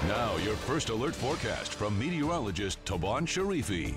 Now, your first alert forecast from meteorologist Taban Sharifi.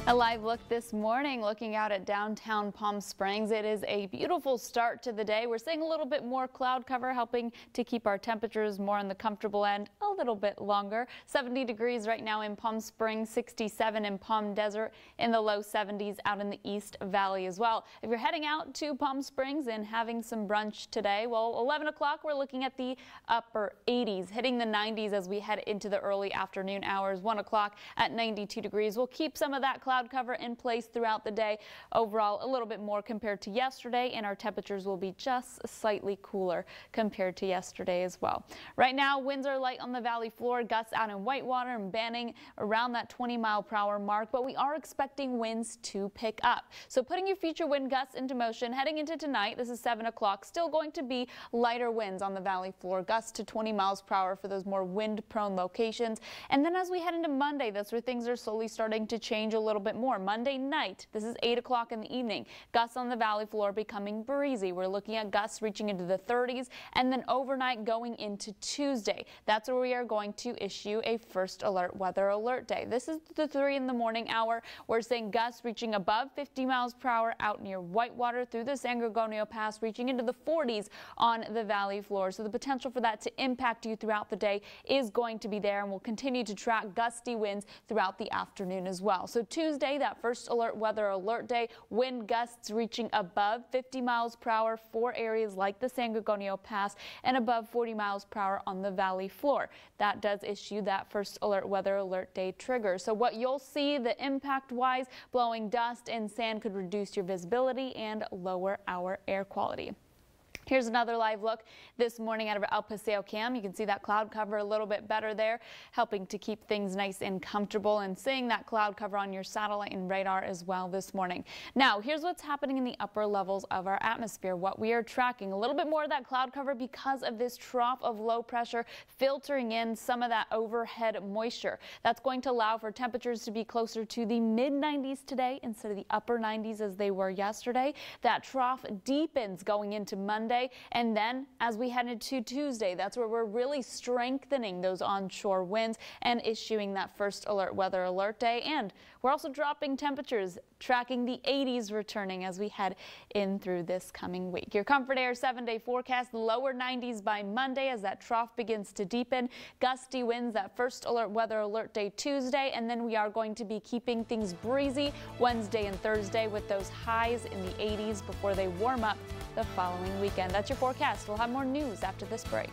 A live look this morning looking out at downtown Palm Springs. It is a beautiful start to the day. We're seeing a little bit more cloud cover, helping to keep our temperatures more on the comfortable end a little bit longer. 70 degrees right now in Palm Springs, 67 in Palm Desert, in the low 70s out in the East Valley as well. If you're heading out to Palm Springs and having some brunch today, well, 11 o'clock we're looking at the upper 80s, hitting the 90s as we head into the early afternoon hours. 1 o'clock at 92 degrees. We'll keep some of that cloud cover in place throughout the day. Overall, a little bit more compared to yesterday, and our temperatures will be just slightly cooler compared to yesterday as well. Right now, winds are light on the valley floor, gusts out in Whitewater and Banning around that 20-mile-per-hour mark, but we are expecting winds to pick up. So putting your future wind gusts into motion heading into tonight, this is 7 o'clock, still going to be lighter winds on the valley floor, gusts to 20 miles per hour for those more wind-prone locations. And then as we head into Monday, that's where things are slowly starting to change a little bit more. Monday night, this is 8 o'clock in the evening, gusts on the valley floor becoming breezy. We're looking at gusts reaching into the 30s, and then overnight going into Tuesday. That's where we are going to issue a first alert weather alert day. This is the 3 in the morning hour. We're seeing gusts reaching above 50 miles per hour out near Whitewater through the San Gorgonio Pass, reaching into the 40s on the valley floor. So the potential for that to impact you throughout the day is going to be there, and we'll continue to track gusty winds throughout the afternoon as well. So Tuesday, that first alert weather alert day, wind gusts reaching above 50 miles per hour for areas like the San Gorgonio Pass and above 40 miles per hour on the valley floor. That does issue that first alert weather alert day trigger. So what you'll see, the impact wise, blowing dust and sand could reduce your visibility and lower our air quality. Here's another live look this morning out of El Paseo Cam. You can see that cloud cover a little bit better there, helping to keep things nice and comfortable, and seeing that cloud cover on your satellite and radar as well this morning. Now, here's what's happening in the upper levels of our atmosphere. What we are tracking, a little bit more of that cloud cover because of this trough of low pressure filtering in some of that overhead moisture. That's going to allow for temperatures to be closer to the mid-90s today instead of the upper 90s as they were yesterday. That trough deepens going into Monday. And then as we head into Tuesday, that's where we're really strengthening those onshore winds and issuing that first alert weather alert day. And we're also dropping temperatures, tracking the 80s returning as we head in through this coming week. Your Comfort Air 7-day forecast, lower 90s by Monday as that trough begins to deepen. Gusty winds, that first alert weather alert day Tuesday. And then we are going to be keeping things breezy Wednesday and Thursday with those highs in the 80s before they warm up the following weekend. That's your forecast. We'll have more news after this break.